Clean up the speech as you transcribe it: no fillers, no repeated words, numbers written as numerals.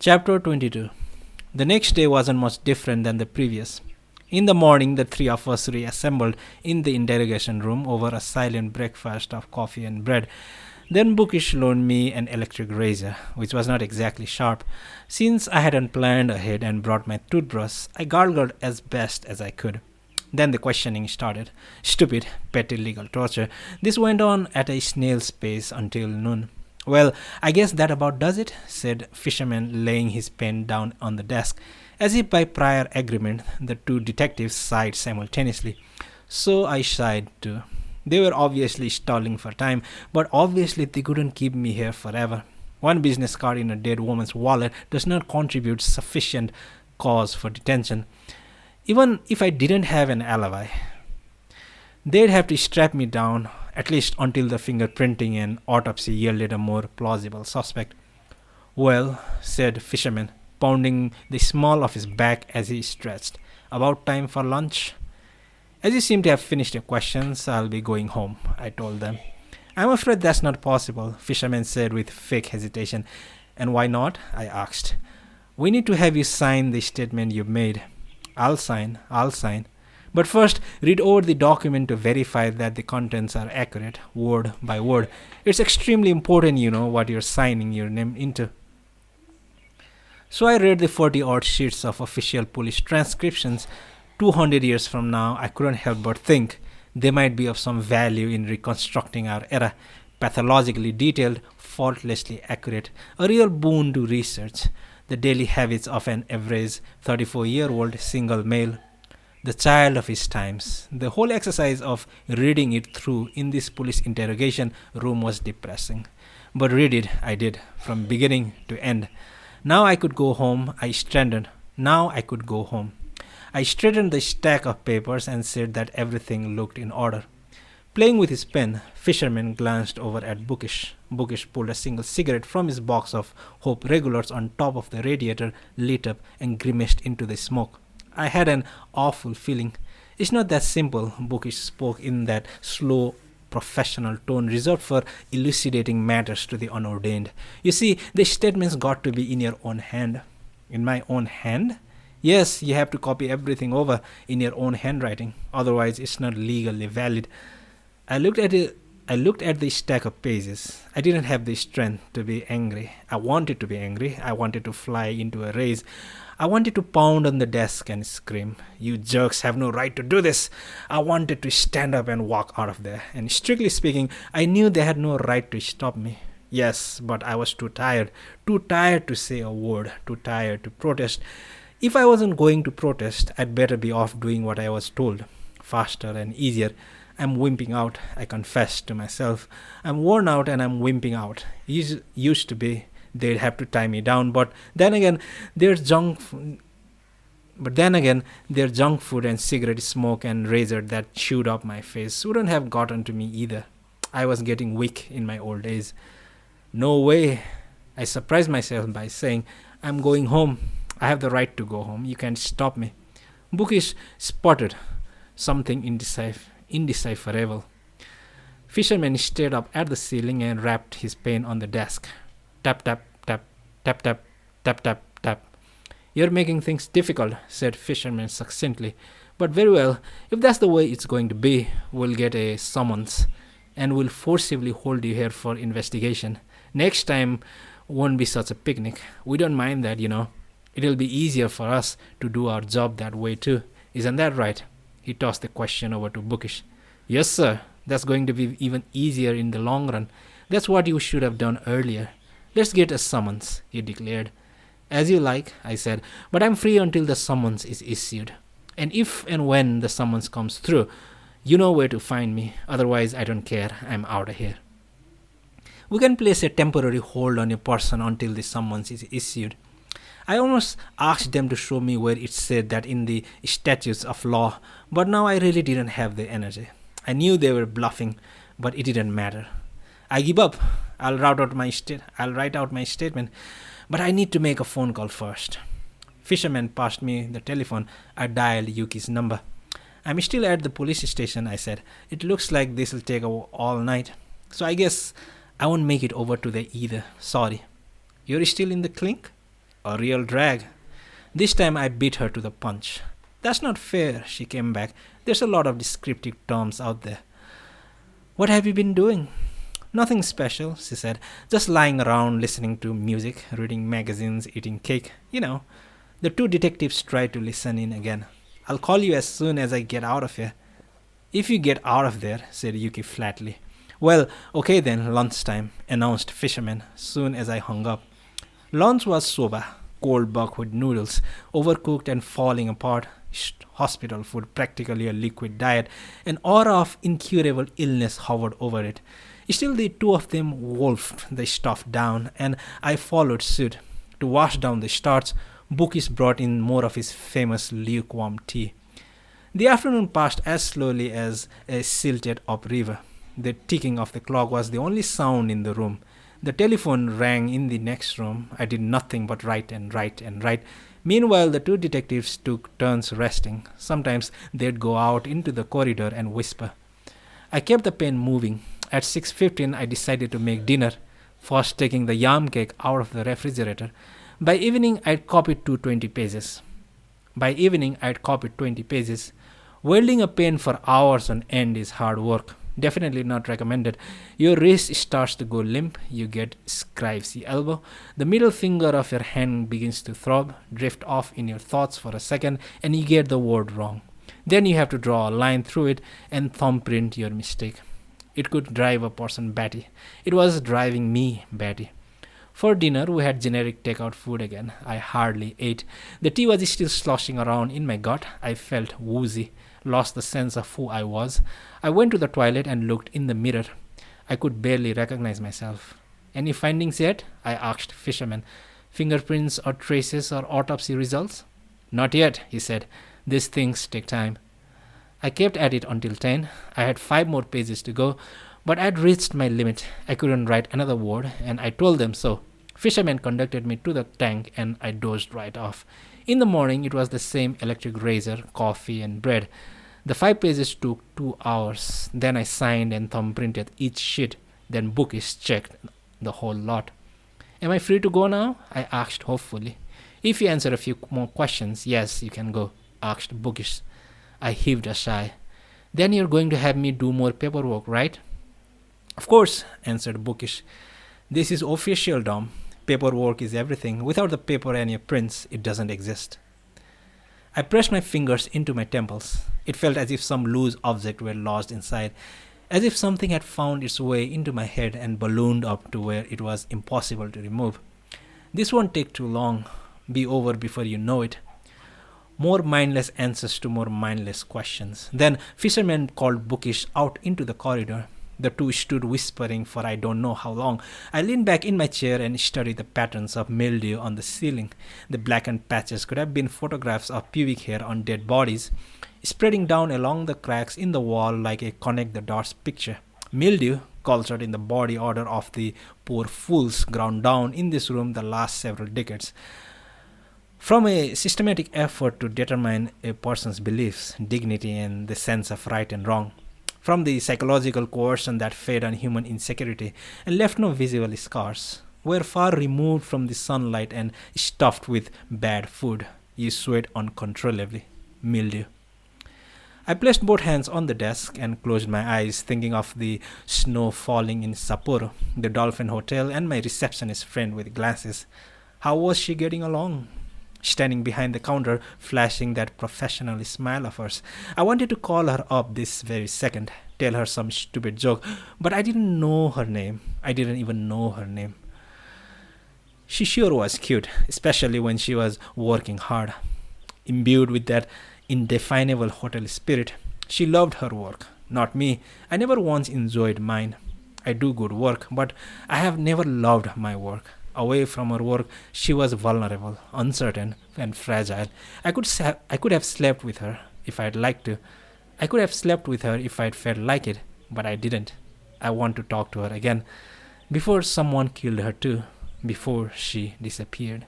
Chapter 22. The next day wasn't much different than the previous. In the morning, the three of us reassembled in the interrogation room over a silent breakfast of coffee and bread. Then Bookish loaned me an electric razor, which was not exactly sharp. Since I hadn't planned ahead and brought my toothbrush, I gargled as best as I could. Then the questioning started. Stupid, petty legal torture. This went on at a snail's pace until noon. Well, I guess that about does it, said Fisherman, laying his pen down on the desk. As if by prior agreement, the two detectives sighed simultaneously. So I sighed too. They were obviously stalling for time, but obviously they couldn't keep me here forever. One business card in a dead woman's wallet does not contribute sufficient cause for detention. Even if I didn't have an alibi, they'd have to strap me down, at least until the fingerprinting and autopsy yielded a more plausible suspect. Well, said Fisherman, pounding the small of his back as he stretched. About time for lunch? As you seem to have finished your questions, I'll be going home, I told them. I'm afraid that's not possible, Fisherman said with fake hesitation. And why not? I asked. We need to have you sign the statement you made. I'll sign. But first, read over the document to verify that the contents are accurate, word by word. It's extremely important, what you're signing your name into. So I read the 40-odd sheets of official police transcriptions. 200 years from now, I couldn't help but think they might be of some value in reconstructing our era. Pathologically detailed, faultlessly accurate, a real boon to research. The daily habits of an average 34-year-old single male, the child of his times. The whole exercise of reading it through in this police interrogation room was depressing. But read it I did, from beginning to end. Now I could go home, I straightened. I straightened the stack of papers and said that everything looked in order. Playing with his pen, Fisherman glanced over at Bookish. Bookish pulled a single cigarette from his box of Hope regulars on top of the radiator, lit up, and grimaced into the smoke. I had an awful feeling. It's not that simple, Bookish spoke in that slow, professional tone reserved for elucidating matters to the unordained. You see, the statement's got to be in your own hand. In my own hand? Yes, you have to copy everything over in your own handwriting. Otherwise, it's not legally valid. I looked at the stack of pages. I didn't have the strength to be angry. I wanted to be angry. I wanted to fly into a rage. I wanted to pound on the desk and scream, "You jerks have no right to do this!" I wanted to stand up and walk out of there. And strictly speaking, I knew they had no right to stop me. Yes, but I was too tired to say a word, too tired to protest. If I wasn't going to protest, I'd better be off doing what I was told, faster and easier. I'm wimping out, I confessed to myself. I'm worn out and I'm wimping out. Used to be they'd have to tie me down, but then again, there's junk food and cigarette smoke and razor that chewed up my face wouldn't have gotten to me either. I was getting weak in my old age. No way. I surprised myself by saying, I'm going home. I have the right to go home. You can't stop me. Bookish sputtered something indecipherable. Fisherman stared up at the ceiling and rapped his pen on the desk. Tap, tap, tap, tap, tap, tap, tap, tap. You're making things difficult, said Fisherman succinctly. But very well, if that's the way it's going to be, we'll get a summons and we'll forcibly hold you here for investigation. Next time won't be such a picnic. We don't mind that, It'll be easier for us to do our job that way too. Isn't that right? He tossed the question over to Bookish. Yes, sir. That's going to be even easier in the long run. That's what you should have done earlier. Let's get a summons, he declared. As you like, I said, but I'm free until the summons is issued. And if and when the summons comes through, you know where to find me. Otherwise, I don't care. I'm out of here. We can place a temporary hold on your person until the summons is issued. I almost asked them to show me where it said that in the statutes of law, but now I really didn't have the energy. I knew they were bluffing, but it didn't matter. I give up. I'll write out my statement, but I need to make a phone call first. Fisherman passed me the telephone. I dialed Yuki's number. I'm still at the police station, I said. It looks like this'll take all night, so I guess I won't make it over to there either. Sorry. You're still in the clink? A real drag. This time I beat her to the punch. That's not fair, she came back. There's a lot of descriptive terms out there. What have you been doing? Nothing special, she said. Just lying around, listening to music, reading magazines, eating cake. You know. The two detectives tried to listen in again. I'll call you as soon as I get out of here. If you get out of there, said Yuki flatly. Well, okay then, lunchtime, announced Fisherman, soon as I hung up. Lunch was soba, cold buckwheat noodles, overcooked and falling apart, hospital food, practically a liquid diet. An aura of incurable illness hovered over it. Still, the two of them wolfed the stuff down, and I followed suit. To wash down the starch, Bookish brought in more of his famous lukewarm tea. The afternoon passed as slowly as a silted up river. The ticking of the clock was the only sound in the room. The telephone rang in the next room. I did nothing but write and write and write. Meanwhile, the two detectives took turns resting. Sometimes they'd go out into the corridor and whisper. I kept the pen moving. At 6:15, I decided to make dinner, first taking the yam cake out of the refrigerator. By evening, I'd copied 220 pages. Wielding a pen for hours on end is hard work. Definitely not recommended. Your wrist starts to go limp, you get scribe's elbow, the middle finger of your hand begins to throb, drift off in your thoughts for a second, and you get the word wrong. Then you have to draw a line through it and thumbprint your mistake. It could drive a person batty. It was driving me batty. For dinner, we had generic takeout food again. I hardly ate. The tea was still sloshing around in my gut. I felt woozy, lost the sense of who I was. I went to the toilet and looked in the mirror. I could barely recognize myself. Any findings yet? I asked Fisherman. Fingerprints or traces or autopsy results? Not yet, he said. These things take time. I kept at it until 10. I had 5 more pages to go, but I'd reached my limit. I couldn't write another word, and I told them so. Fisherman conducted me to the tank, and I dozed right off. In the morning, it was the same electric razor, coffee, and bread. The 5 pages took 2 hours. Then I signed and thumbprinted each sheet. Then Bookish checked the whole lot. Am I free to go now? I asked hopefully. If you answer a few more questions, yes, you can go, asked Bookish. I heaved a sigh. Then you're going to have me do more paperwork, right? Of course, answered Bookish. This is official, Dom. Paperwork is everything. Without the paper and your prints, it doesn't exist. I pressed my fingers into my temples. It felt as if some loose object were lodged inside, as if something had found its way into my head and ballooned up to where it was impossible to remove. This won't take too long. Be over before you know it. More mindless answers to more mindless questions. Then Fisherman called Bookish out into the corridor. The two stood whispering for I don't know how long. I leaned back in my chair and studied the patterns of mildew on the ceiling. The blackened patches could have been photographs of pubic hair on dead bodies, spreading down along the cracks in the wall like a connect the dots picture. Mildew, cultured in the body odor of the poor fools ground down in this room the last several decades. From a systematic effort to determine a person's beliefs, dignity, and the sense of right and wrong. From the psychological coercion that fed on human insecurity and left no visible scars. Were far removed from the sunlight and stuffed with bad food. You sweat uncontrollably. Mildew. I placed both hands on the desk and closed my eyes, thinking of the snow falling in Sapporo, the Dolphin Hotel, and my receptionist friend with glasses. How was she getting along? Standing behind the counter, flashing that professional smile of hers. I wanted to call her up this very second, tell her some stupid joke, but I didn't know her name. I didn't even know her name. She sure was cute, especially when she was working hard. Imbued with that indefinable hotel spirit, she loved her work, not me. I never once enjoyed mine. I do good work, but I have never loved my work. Away from her work, she was vulnerable, uncertain, and fragile. I could have slept with her if I'd liked to. I could have slept with her if I'd felt like it, but I didn't. I want to talk to her again, before someone killed her too, before she disappeared.